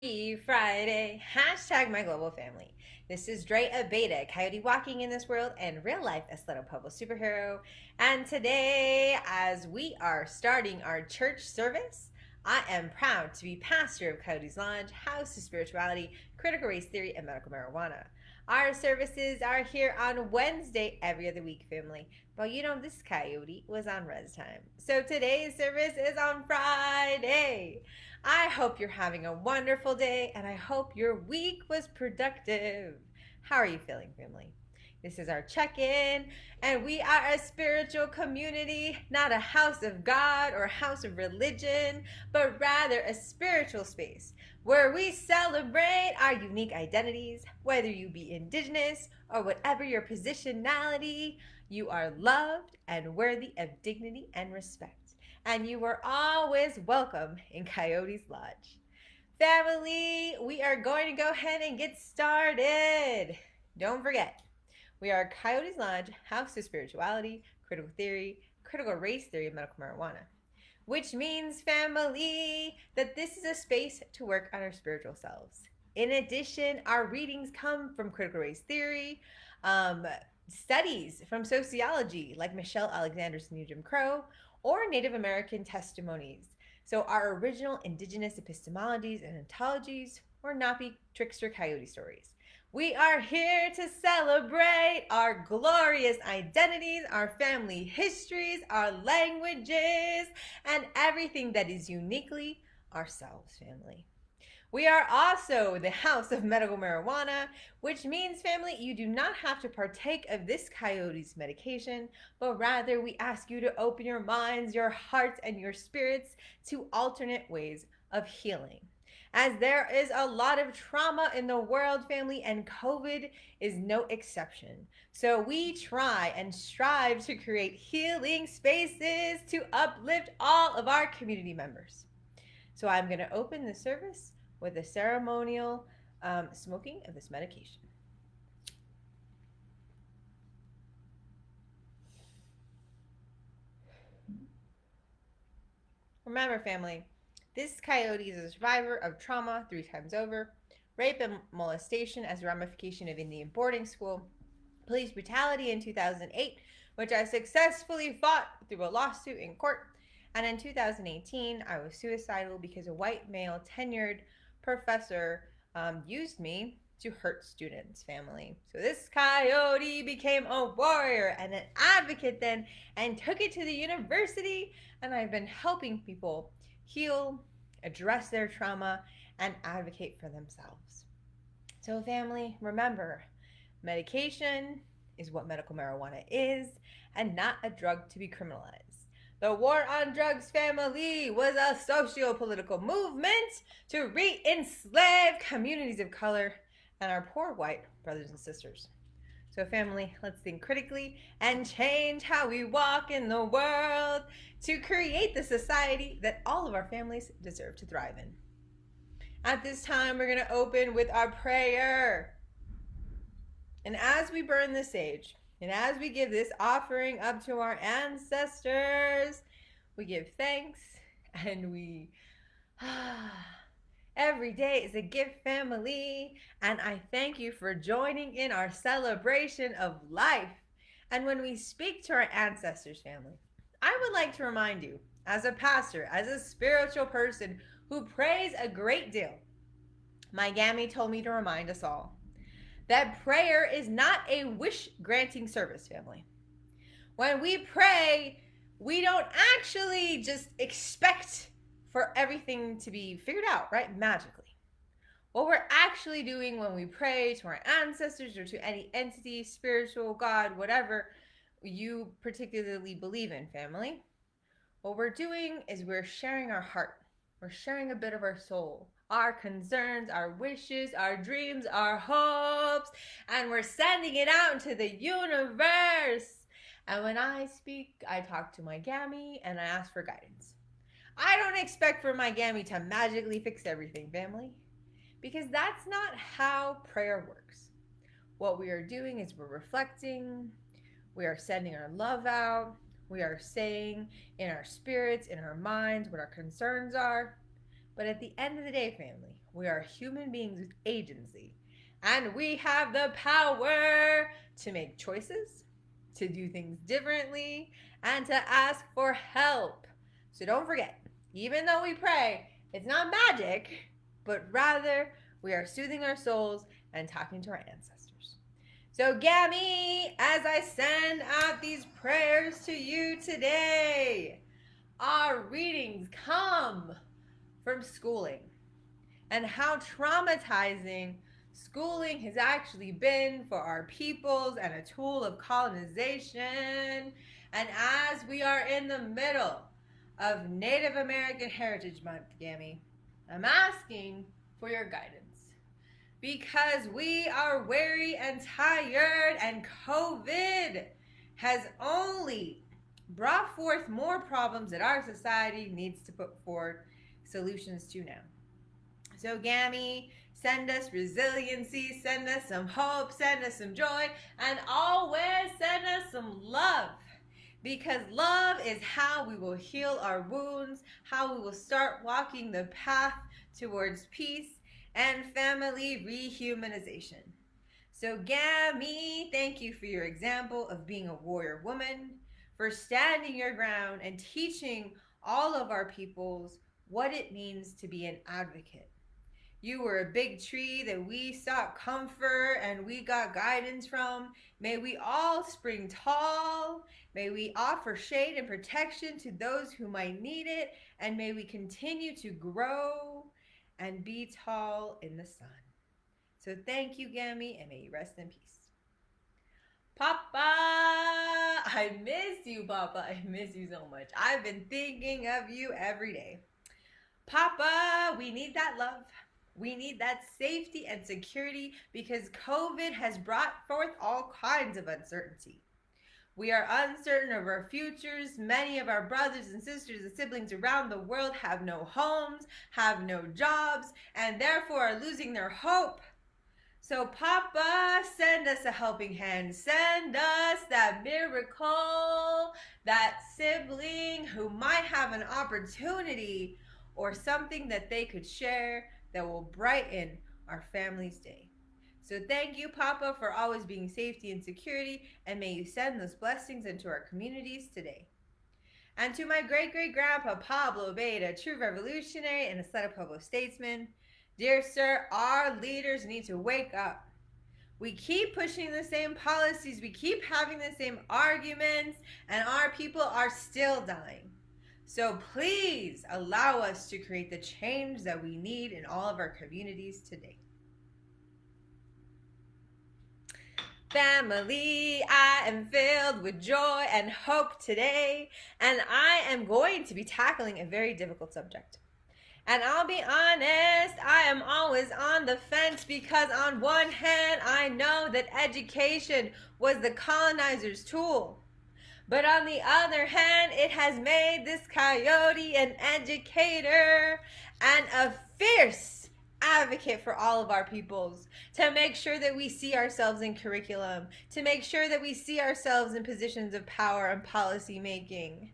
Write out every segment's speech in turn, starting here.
Happy Friday. Hashtag my global family. This is Dre, a beta, coyote walking in this world, and real life Isleta Pueblo superhero. And today, as we are starting our church service, I am proud to be pastor of Coyote's Lodge, House of Spirituality, Critical Race Theory, and Medical Marijuana. Our services are here on Wednesday every other week, family. But this coyote was on res time. So today's service is on Friday. I hope you're having a wonderful day and I hope your week was productive. How are you feeling, family? This is our check in, and we are a spiritual community, not a house of God or a house of religion, but rather a spiritual space where we celebrate our unique identities. Whether you be indigenous or whatever your positionality, you are loved and worthy of dignity and respect. And you are always welcome in Coyote's Lodge. Family, we are going to go ahead and get started. Don't forget, we are Coyote's Lodge, House of Spirituality, Critical Theory, Critical Race Theory, and Medical Marijuana. Which means, family, that this is a space to work on our spiritual selves. In addition, our readings come from Critical Race Theory, studies from sociology, like Michelle Alexander's New Jim Crow, or Native American testimonies. So our original indigenous epistemologies and ontologies will not be trickster coyote stories. We are here to celebrate our glorious identities, our family histories, our languages, and everything that is uniquely ourselves, family. We are also the House of Medical Marijuana, which means, family, you do not have to partake of this coyote's medication, but rather we ask you to open your minds, your hearts, and your spirits to alternate ways of healing. As there is a lot of trauma in the world, family, and COVID is no exception. So we try and strive to create healing spaces to uplift all of our community members. So I'm going to open the service with a ceremonial smoking of this medication. Remember, family, this coyote is a survivor of trauma 3 times over, rape and molestation as a ramification of Indian boarding school, police brutality in 2008, which I successfully fought through a lawsuit in court, and in 2018, I was suicidal because a white male tenured professor used me to hurt students, family. So this coyote became a warrior and an advocate then and took it to the university, and I've been helping people heal, address their trauma, and advocate for themselves. So family, remember, medication is what medical marijuana is and not a drug to be criminalized. The war on drugs, family, was a socio-political movement to re-enslave communities of color and our poor white brothers and sisters. So family, let's think critically and change how we walk in the world to create the society that all of our families deserve to thrive in. At this time, we're going to open with our prayer. And as we burn the sage, and as we give this offering up to our ancestors, we give thanks and we every day is a gift, family, and I thank you for joining in our celebration of life. And when we speak to our ancestors, family, I would like to remind you, as a pastor, as a spiritual person who prays a great deal, my Gammy told me to remind us all that prayer is not a wish granting service, family. When we pray, we don't actually just expect for everything to be figured out, right? Magically. What we're actually doing when we pray to our ancestors or to any entity, spiritual, God, whatever you particularly believe in, family, what we're doing is we're sharing our heart. We're sharing a bit of our soul, our concerns, our wishes, our dreams, our hopes, and we're sending it out into the universe. And when I speak, I talk to my Gammy and I ask for guidance. I don't expect for my Gammy to magically fix everything, family, because that's not how prayer works. What we are doing is we're reflecting, we are sending our love out, we are saying in our spirits, in our minds, what our concerns are. But at the end of the day, family, We are human beings with agency. And we have the power to make choices, to do things differently, and to ask for help. So don't forget, even though we pray, it's not magic, but rather we are soothing our souls and talking to our ancestors. So, Gammy, as I send out these prayers to you today, our readings come from schooling and how traumatizing schooling has actually been for our peoples and a tool of colonization. And as we are in the middle of Native American Heritage Month, Gammy, I'm asking for your guidance because we are weary and tired, and COVID has only brought forth more problems that our society needs to put forward solutions to now. So, Gammy, send us resiliency, send us some hope, send us some joy, and always send us some love. Because love is how we will heal our wounds, how we will start walking the path towards peace and family rehumanization. So, Gammy, thank you for your example of being a warrior woman, for standing your ground and teaching all of our peoples what it means to be an advocate. You were a big tree that we sought comfort and we got guidance from. May we all spring tall. May we offer shade and protection to those who might need it. And may we continue to grow and be tall in the sun. So thank you, Gammy, and may you rest in peace. Papa, I miss you, Papa. I miss you so much. I've been thinking of you every day. Papa, we need that love. We need that safety and security because COVID has brought forth all kinds of uncertainty. We are uncertain of our futures. Many of our brothers and sisters and siblings around the world have no homes, have no jobs, and therefore are losing their hope. So, Papa, send us a helping hand. Send us that miracle, that sibling who might have an opportunity or something that they could share that will brighten our family's day. So thank you, Papa, for always being safety and security, and may you send those blessings into our communities today. And to my great-great-grandpa, Pablo Beta, true revolutionary and Isleta Pueblo statesman, dear sir, our leaders need to wake up. We keep pushing the same policies, we keep having the same arguments, and our people are still dying. So please allow us to create the change that we need in all of our communities today. Family, I am filled with joy and hope today, and I am going to be tackling a very difficult subject. And I'll be honest, I am always on the fence because on one hand, I know that education was the colonizer's tool. But on the other hand, it has made this coyote an educator and a fierce advocate for all of our peoples, to make sure that we see ourselves in curriculum, to make sure that we see ourselves in positions of power and policy making.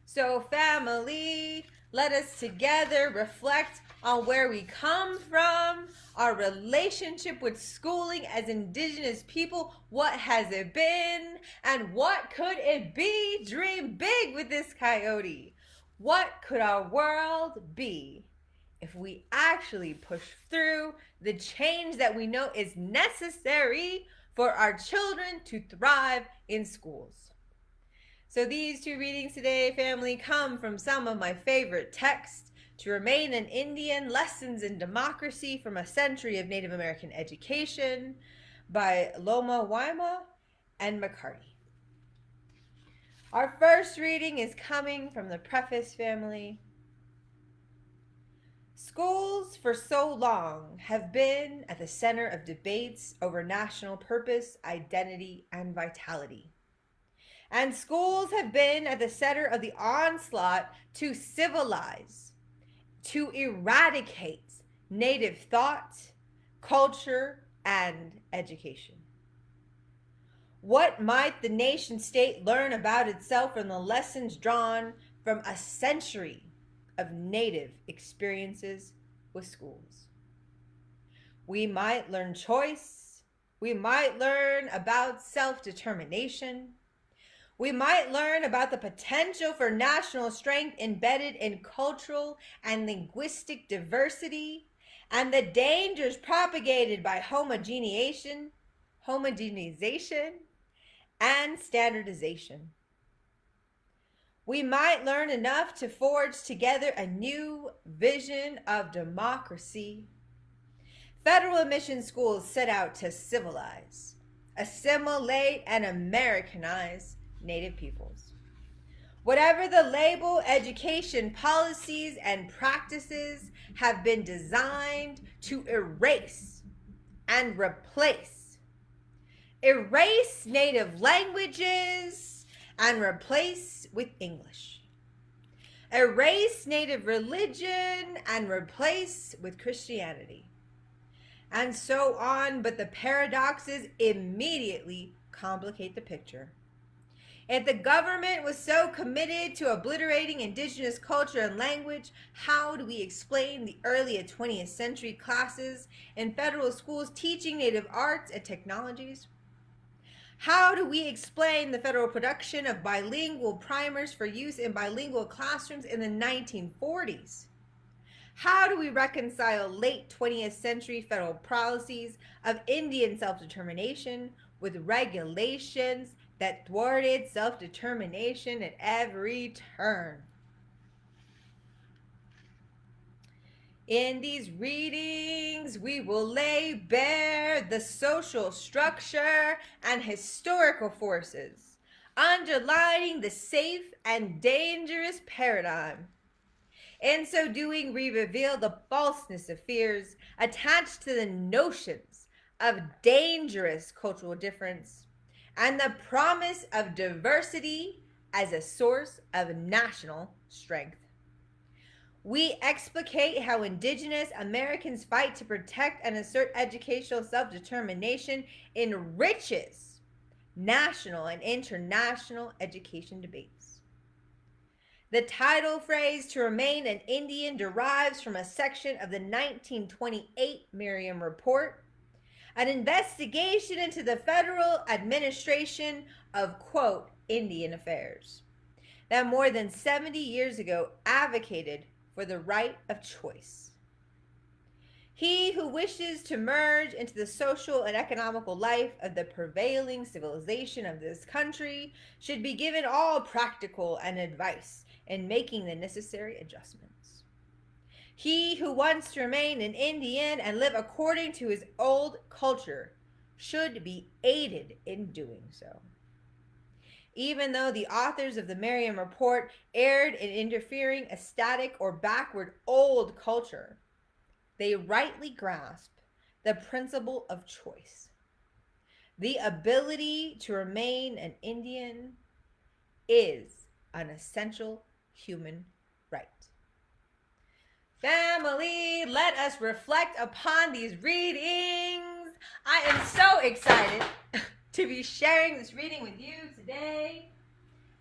So family, let us together reflect on where we come from, our relationship with schooling as Indigenous people. What has it been? And what could it be? Dream big with this coyote. What could our world be if we actually push through the change that we know is necessary for our children to thrive in schools? So these two readings today, family, come from some of my favorite texts. To Remain an Indian, Lessons in Democracy from a Century of Native American Education by Lomawaima and McCarty. Our first reading is coming from the preface, family. Schools for so long have been at the center of debates over national purpose, identity, and vitality. And schools have been at the center of the onslaught to civilize, to eradicate Native thought, culture, and education. What might the nation state learn about itself from the lessons drawn from a century of Native experiences with schools? We might learn choice. We might learn about self-determination. We might learn about the potential for national strength embedded in cultural and linguistic diversity and the dangers propagated by homogenization, and standardization. We might learn enough to forge together a new vision of democracy. Federal admission schools set out to civilize, assimilate, and Americanize Native peoples. Whatever the label, education policies and practices have been designed to erase and replace. Erase native languages and replace with English. Erase native religion and replace with Christianity. And so on, but the paradoxes immediately complicate the picture. If the government was so committed to obliterating indigenous culture and language, how do we explain the early 20th century classes in federal schools teaching native arts and technologies? How do we explain the federal production of bilingual primers for use in bilingual classrooms in the 1940s? How do we reconcile late 20th century federal policies of Indian self-determination with regulations that thwarted self-determination at every turn? In these readings, we will lay bare the social structure and historical forces underlying the safe and dangerous paradigm. In so doing, we reveal the falseness of fears attached to the notions of dangerous cultural difference and the promise of diversity as a source of national strength. We explicate how Indigenous Americans' fight to protect and assert educational self-determination enriches national and international education debates. The title phrase, "to remain an Indian," derives from a section of the 1928 Merriam Report, an investigation into the federal administration of, quote, Indian affairs, that more than 70 years ago advocated for the right of choice. He who wishes to merge into the social and economical life of the prevailing civilization of this country should be given all practical and advice in making the necessary adjustments. He who wants to remain an Indian and live according to his old culture should be aided in doing so. Even though the authors of the Merriam Report erred in interfering a static or backward old culture, they rightly grasp the principle of choice. The ability to remain an Indian is an essential human right. Family, let us reflect upon these readings. I am so excited to be sharing this reading with you today.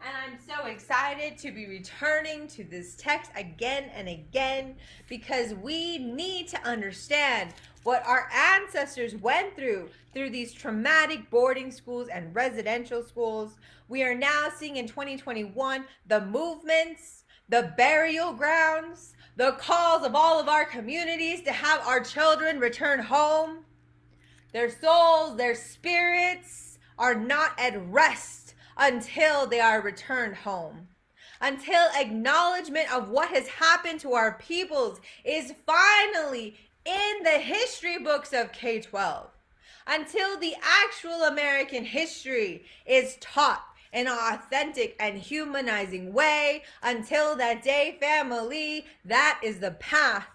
And I'm so excited to be returning to this text again and again because we need to understand what our ancestors went through these traumatic boarding schools and residential schools. We are now seeing in 2021 the movements, the burial grounds, the calls of all of our communities to have our children return home. Their souls, their spirits are not at rest until they are returned home. Until acknowledgement of what has happened to our peoples is finally in the history books of K-12. Until the actual American history is taught in an authentic and humanizing way. Until that day, family, that is the path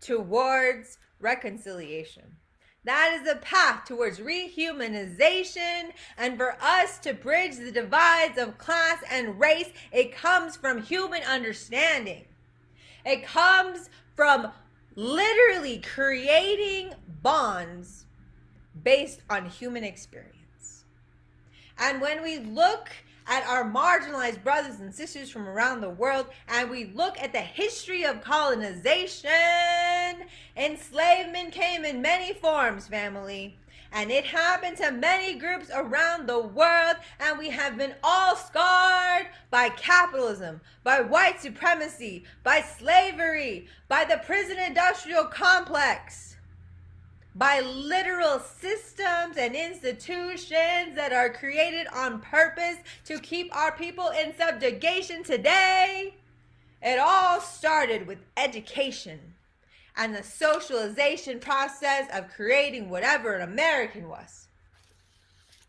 towards reconciliation. That is the path towards rehumanization, and for us to bridge the divides of class and race, it comes from human understanding. It comes from literally creating bonds based on human experience. And when we look at our marginalized brothers and sisters from around the world, and we look at the history of colonization, enslavement came in many forms, family. And it happened to many groups around the world, and we have been all scarred by capitalism, by white supremacy, by slavery, by the prison industrial complex, by literal systems and institutions that are created on purpose to keep our people in subjugation today. It all started with education and the socialization process of creating whatever an American was.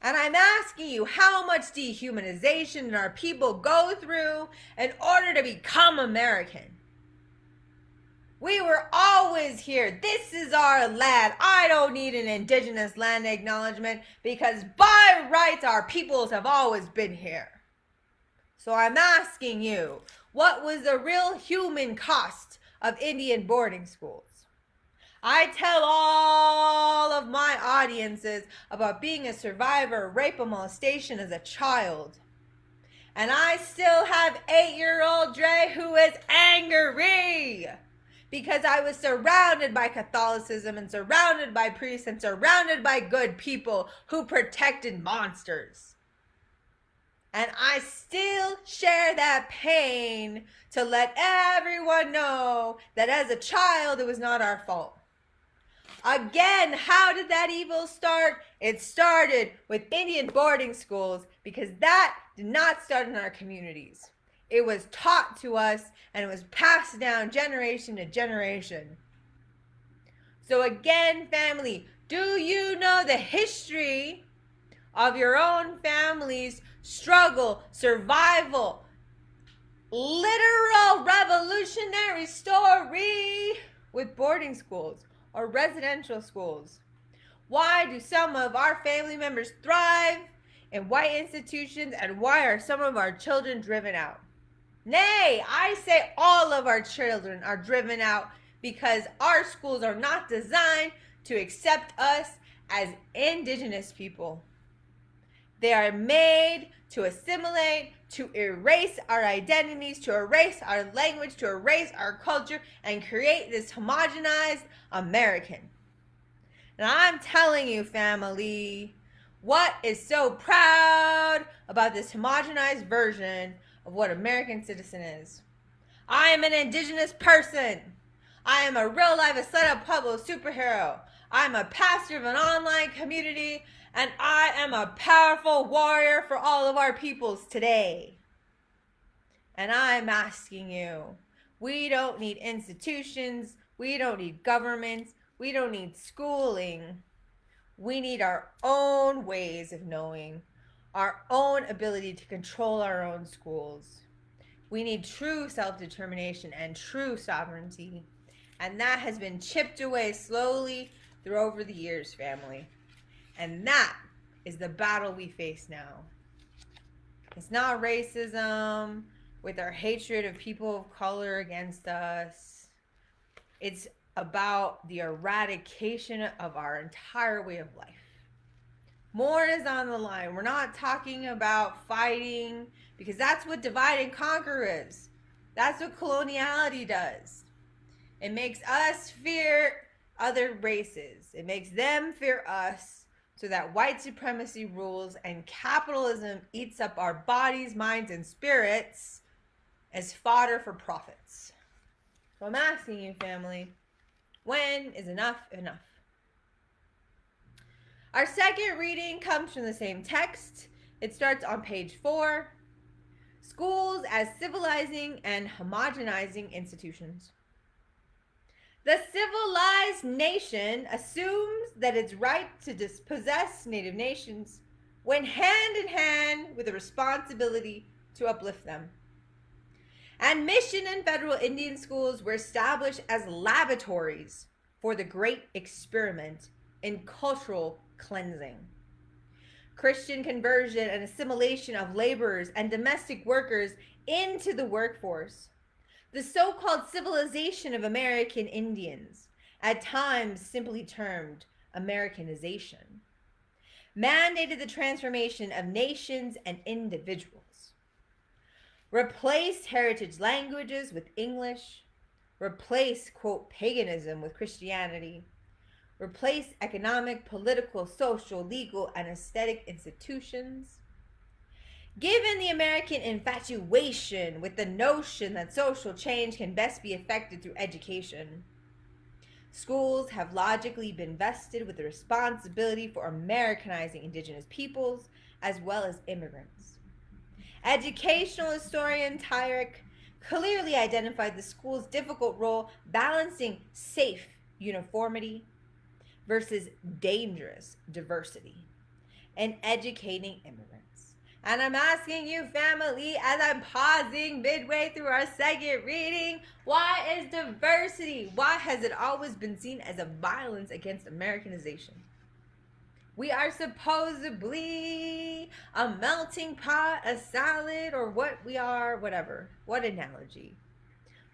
And I'm asking you, how much dehumanization did our people go through in order to become American? We were always here. This is our land. I don't need an indigenous land acknowledgement because by rights our peoples have always been here. So I'm asking you, what was the real human cost of Indian boarding schools? I tell all of my audiences about being a survivor of rape and molestation as a child. And I still have 8-year-old Dre who is angry because I was surrounded by Catholicism and surrounded by priests and surrounded by good people who protected monsters. And I still share that pain to let everyone know that as a child, it was not our fault. Again, how did that evil start? It started with Indian boarding schools because that did not start in our communities. It was taught to us and it was passed down generation to generation. So again, family, do you know the history of your own family's struggle, survival, literal revolutionary story with boarding schools or residential schools? Why do some of our family members thrive in white institutions, and why are some of our children driven out? Nay, I say all of our children are driven out because our schools are not designed to accept us as indigenous people. They are made to assimilate, to erase our identities, to erase our language, to erase our culture, and create this homogenized American. And I'm telling you, family, what is so proud about this homogenized version of what American citizen is? I am an indigenous person. I am a real life Isleta Pueblo superhero. I'm a pastor of an online community, and I am a powerful warrior for all of our peoples today. And I'm asking you, we don't need institutions, we don't need governments, we don't need schooling. We need our own ways of knowing, our own ability to control our own schools. We need true self-determination and true sovereignty. And that has been chipped away slowly through over the years, family. And that is the battle we face now. It's not racism with our hatred of people of color against us. It's about the eradication of our entire way of life. More is on the line. We're not talking about fighting because that's what divide and conquer is. That's what coloniality does. It makes us fear other races. It makes them fear us so that white supremacy rules and capitalism eats up our bodies, minds, and spirits as fodder for profits. So I'm asking you, family, when is enough enough? Our second reading comes from the same text. It starts on page 4. Schools as civilizing and homogenizing institutions. The civilized nation assumes that its right to dispossess native nations went hand in hand with the responsibility to uplift them. And mission and federal Indian schools were established as laboratories for the great experiment in cultural cleansing. Christian conversion and assimilation of laborers and domestic workers into the workforce. The so-called civilization of American Indians, at times simply termed Americanization, mandated the transformation of nations and individuals. Replace heritage languages with English. Replace, quote, paganism with Christianity. Replace economic, political, social, legal, and aesthetic institutions. Given the American infatuation with the notion that social change can best be effected through education, schools have logically been vested with the responsibility for Americanizing indigenous peoples as well as immigrants. Educational historian Tyrek clearly identified the school's difficult role balancing safe uniformity versus dangerous diversity and educating immigrants. And I'm asking you, family, as I'm pausing midway through our second reading, why is diversity? Why has it always been seen as a violence against Americanization? We are supposedly a melting pot, a salad, or what we are, whatever. What analogy.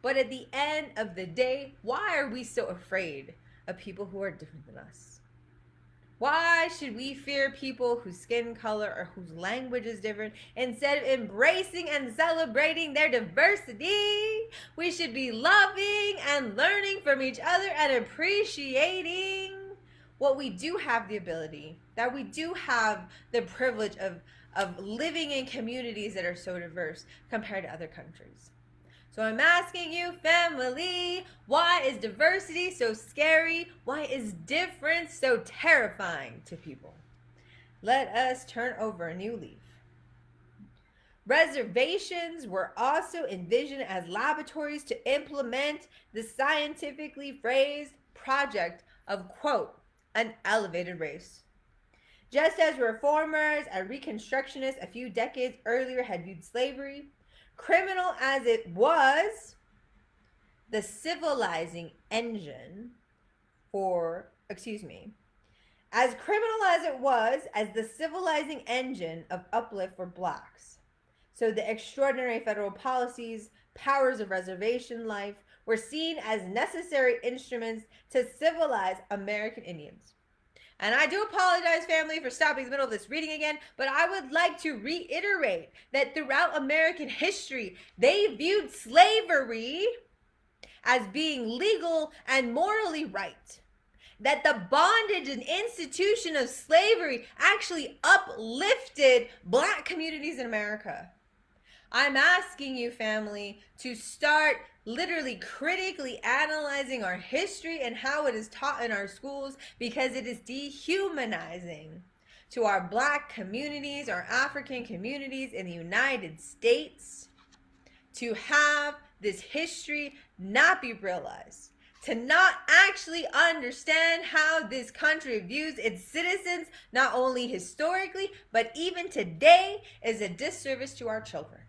But at the end of the day, why are we so afraid of people who are different than us? Why should we fear people whose skin color or whose language is different instead of embracing and celebrating their diversity? We should be loving and learning from each other and appreciating what we do have the ability, that we do have the privilege of living in communities that are so diverse compared to other countries. So I'm asking you, family, why is diversity so scary? Why is difference so terrifying to people? Let us turn over a new leaf. Reservations were also envisioned as laboratories to implement the scientifically phrased project of, quote, an elevated race. Just as reformers and reconstructionists a few decades earlier had viewed slavery, criminal as it was, the civilizing engine as criminal as it was as the civilizing engine of uplift for blacks. So the extraordinary federal policies, powers of reservation life were seen as necessary instruments to civilize American Indians. And I do apologize, family, for stopping in the middle of this reading again, but I would like to reiterate that throughout American history, they viewed slavery as being legal and morally right. That the bondage and institution of slavery actually uplifted black communities in America. I'm asking you, family, to start literally critically analyzing our history and how it is taught in our schools, because it is dehumanizing to our black communities, our African communities in the United States, to have this history not be realized, to not actually understand how this country views its citizens, not only historically, but even today, is a disservice to our children.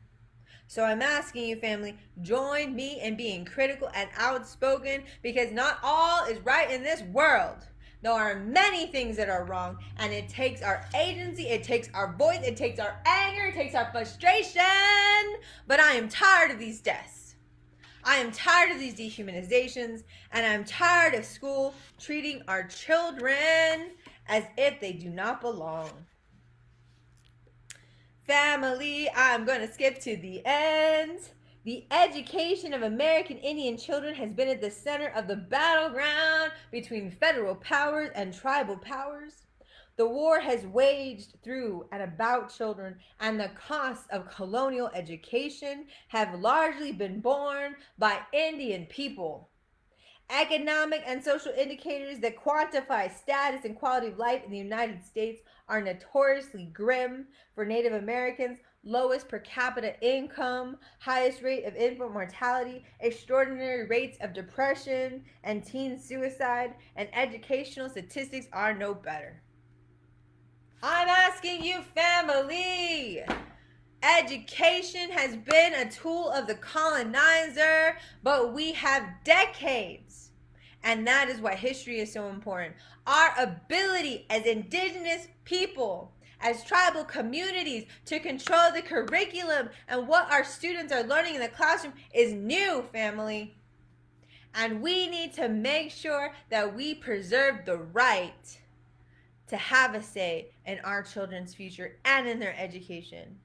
So I'm asking you, family, join me in being critical and outspoken, because not all is right in this world. There are many things that are wrong, and it takes our agency, it takes our voice, it takes our anger, it takes our frustration. But I am tired of these deaths. I am tired of these dehumanizations, and I'm tired of school treating our children as if they do not belong. Family, I'm going to skip to the end. The education of American Indian children has been at the center of the battleground between federal powers and tribal powers. The war has waged through and about children, and the costs of colonial education have largely been borne by Indian people. Economic and social indicators that quantify status and quality of life in the United States are notoriously grim for Native Americans. Lowest per capita income, highest rate of infant mortality, extraordinary rates of depression and teen suicide, and educational statistics are no better. I'm asking you, family. Education has been a tool of the colonizer, but we have decades. And that is why history is so important. Our ability as indigenous people, as tribal communities, to control the curriculum and what our students are learning in the classroom is new, family. And we need to make sure that we preserve the right to have a say in our children's future and in their education.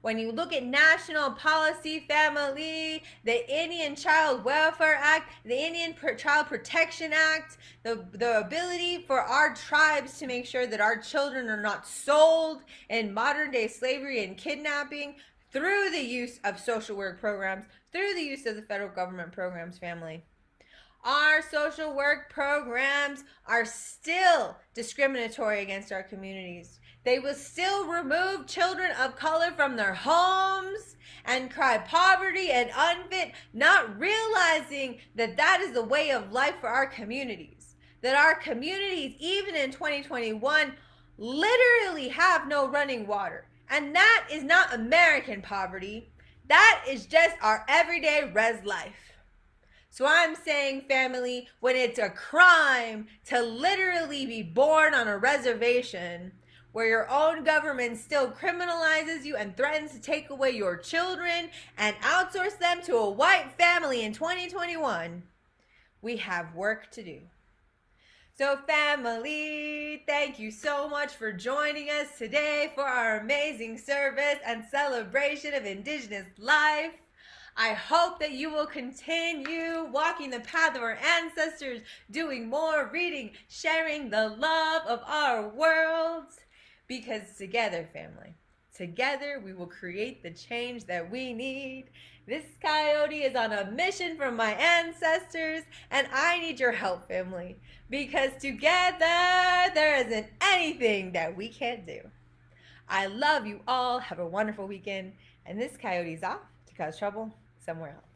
When you look at national policy, family, the Indian Child Welfare Act, the Indian Child Protection Act, the ability for our tribes to make sure that our children are not sold in modern day slavery and kidnapping through the use of social work programs, through the use of the federal government programs, family. Our social work programs are still discriminatory against our communities. They will still remove children of color from their homes and cry poverty and unfit, not realizing that that is the way of life for our communities. That our communities, even in 2021, literally have no running water. And that is not American poverty. That is just our everyday res life. So I'm saying, family, when it's a crime to literally be born on a reservation where your own government still criminalizes you and threatens to take away your children and outsource them to a white family in 2021, we have work to do. So family, thank you so much for joining us today for our amazing service and celebration of Indigenous life. I hope that you will continue walking the path of our ancestors, doing more reading, sharing the love of our worlds. Because together, family, together we will create the change that we need. This Coyote is on a mission from my ancestors, and I need your help, family. Because together there isn't anything that we can't do. I love you all. Have a wonderful weekend. And this Coyote's off to cause trouble somewhere else.